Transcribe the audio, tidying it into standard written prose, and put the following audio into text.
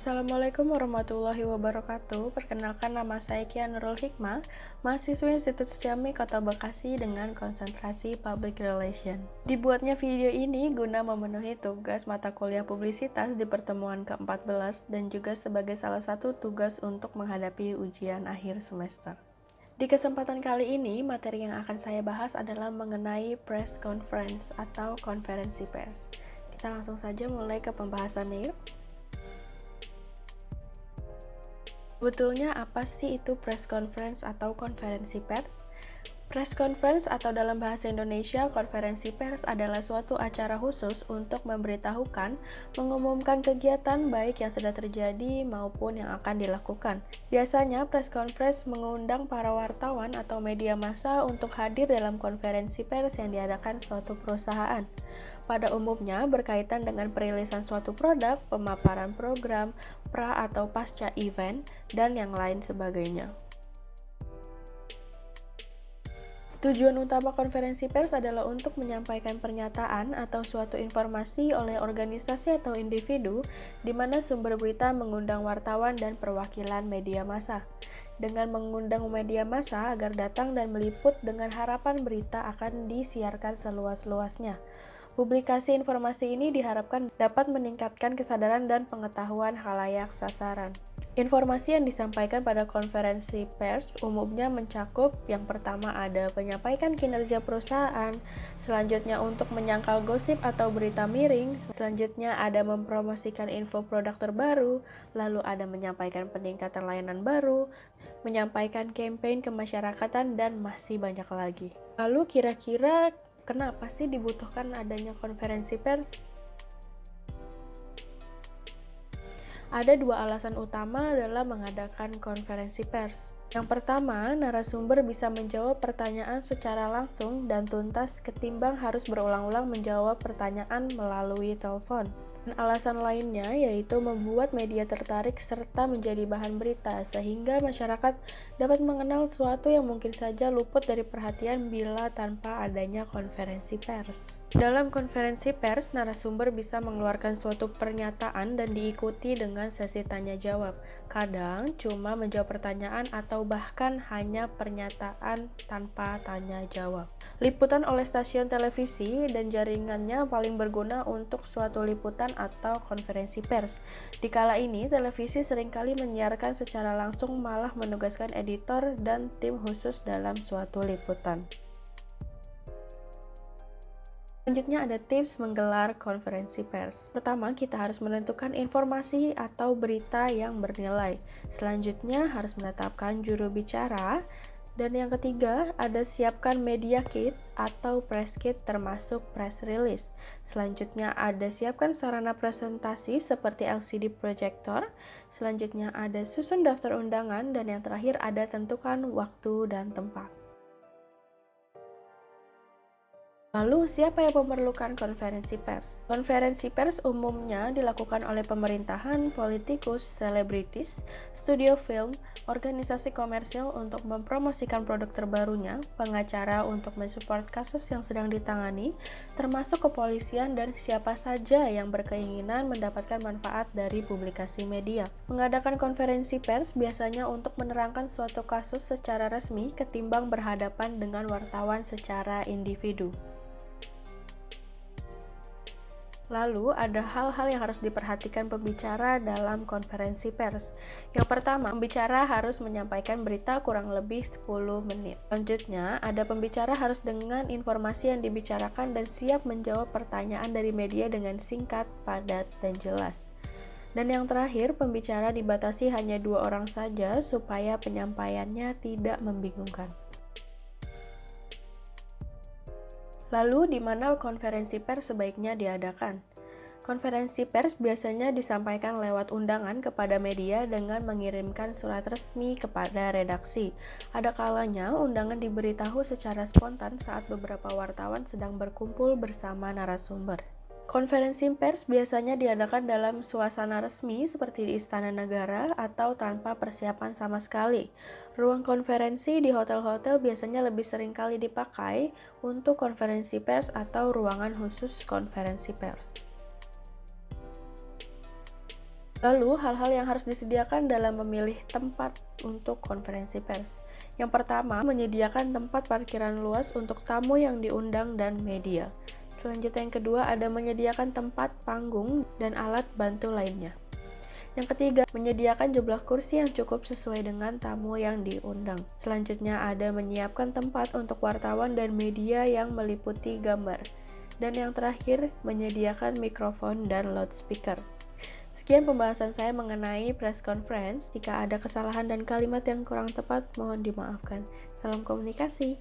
Assalamualaikum warahmatullahi wabarakatuh. Perkenalkan, nama saya Kia Nurul Hikmah, mahasiswa Institut STIAMI Kota Bekasi dengan konsentrasi Public Relation. Dibuatnya video ini guna memenuhi tugas mata kuliah publisitas di pertemuan ke-14 dan juga sebagai salah satu tugas untuk menghadapi ujian akhir semester. Di kesempatan kali ini, materi yang akan saya bahas adalah mengenai press conference atau konferensi pers. Kita langsung saja mulai ke pembahasannya yuk. Sebetulnya apa sih itu press conference atau konferensi pers? Press conference atau dalam bahasa Indonesia, konferensi pers adalah suatu acara khusus untuk memberitahukan, mengumumkan kegiatan baik yang sudah terjadi maupun yang akan dilakukan. Biasanya, press conference mengundang para wartawan atau media massa untuk hadir dalam konferensi pers yang diadakan suatu perusahaan. Pada umumnya berkaitan dengan perilisan suatu produk, pemaparan program, pra atau pasca event, dan yang lain sebagainya. Tujuan utama konferensi pers adalah untuk menyampaikan pernyataan atau suatu informasi oleh organisasi atau individu di mana sumber berita mengundang wartawan dan perwakilan media massa. Dengan mengundang media massa agar datang dan meliput dengan harapan berita akan disiarkan seluas-luasnya. Publikasi informasi ini diharapkan dapat meningkatkan kesadaran dan pengetahuan khalayak sasaran. Informasi yang disampaikan pada konferensi pers umumnya mencakup yang pertama ada penyampaikan kinerja perusahaan, selanjutnya untuk menyangkal gosip atau berita miring, selanjutnya ada mempromosikan info produk terbaru, lalu ada menyampaikan peningkatan layanan baru, menyampaikan campaign kemasyarakatan, dan masih banyak lagi. Lalu kira-kira kenapa sih dibutuhkan adanya konferensi pers? Ada dua alasan utama dalam mengadakan konferensi pers. Yang pertama, narasumber bisa menjawab pertanyaan secara langsung dan tuntas ketimbang harus berulang-ulang menjawab pertanyaan melalui telepon. Dan alasan lainnya yaitu membuat media tertarik serta menjadi bahan berita sehingga masyarakat dapat mengenal sesuatu yang mungkin saja luput dari perhatian bila tanpa adanya konferensi pers. Dalam konferensi pers, narasumber bisa mengeluarkan suatu pernyataan dan diikuti dengan sesi tanya jawab. Kadang cuma menjawab pertanyaan atau bahkan hanya pernyataan tanpa tanya jawab. Liputan oleh stasiun televisi dan jaringannya paling berguna untuk suatu liputan atau konferensi pers. Di kala ini, televisi seringkali menyiarkan secara langsung malah menugaskan editor dan tim khusus dalam suatu liputan. Selanjutnya ada tips menggelar konferensi pers. Pertama, kita harus menentukan informasi atau berita yang bernilai. Selanjutnya, harus menetapkan juru bicara. Dan yang ketiga, ada siapkan media kit atau press kit termasuk press release. Selanjutnya, ada siapkan sarana presentasi seperti LCD projector. Selanjutnya, ada susun daftar undangan. Dan yang terakhir, ada tentukan waktu dan tempat. Lalu, siapa yang memerlukan konferensi pers? Konferensi pers umumnya dilakukan oleh pemerintahan, politikus, selebritis, studio film, organisasi komersil untuk mempromosikan produk terbarunya, pengacara untuk mensupport kasus yang sedang ditangani, termasuk kepolisian dan siapa saja yang berkeinginan mendapatkan manfaat dari publikasi media. Mengadakan konferensi pers biasanya untuk menerangkan suatu kasus secara resmi ketimbang berhadapan dengan wartawan secara individu. Lalu, ada hal-hal yang harus diperhatikan pembicara dalam konferensi pers. Yang pertama, pembicara harus menyampaikan berita kurang lebih 10 menit. Selanjutnya, ada pembicara harus dengan informasi yang dibicarakan dan siap menjawab pertanyaan dari media dengan singkat, padat, dan jelas. Dan yang terakhir, pembicara dibatasi hanya 2 orang saja supaya penyampaiannya tidak membingungkan. Lalu, di mana konferensi pers sebaiknya diadakan? Konferensi pers biasanya disampaikan lewat undangan kepada media dengan mengirimkan surat resmi kepada redaksi. Ada kalanya undangan diberitahu secara spontan saat beberapa wartawan sedang berkumpul bersama narasumber. Konferensi pers biasanya diadakan dalam suasana resmi seperti di Istana Negara atau tanpa persiapan sama sekali. Ruang konferensi di hotel-hotel biasanya lebih sering kali dipakai untuk konferensi pers atau ruangan khusus konferensi pers. Lalu, hal-hal yang harus disediakan dalam memilih tempat untuk konferensi pers. Yang pertama, menyediakan tempat parkiran luas untuk tamu yang diundang dan media. Selanjutnya yang kedua, ada menyediakan tempat panggung dan alat bantu lainnya. Yang ketiga, menyediakan jumlah kursi yang cukup sesuai dengan tamu yang diundang. Selanjutnya, ada menyiapkan tempat untuk wartawan dan media yang meliputi gambar. Dan yang terakhir, menyediakan mikrofon dan loudspeaker. Sekian pembahasan saya mengenai press conference. Jika ada kesalahan dan kalimat yang kurang tepat, mohon dimaafkan. Salam komunikasi.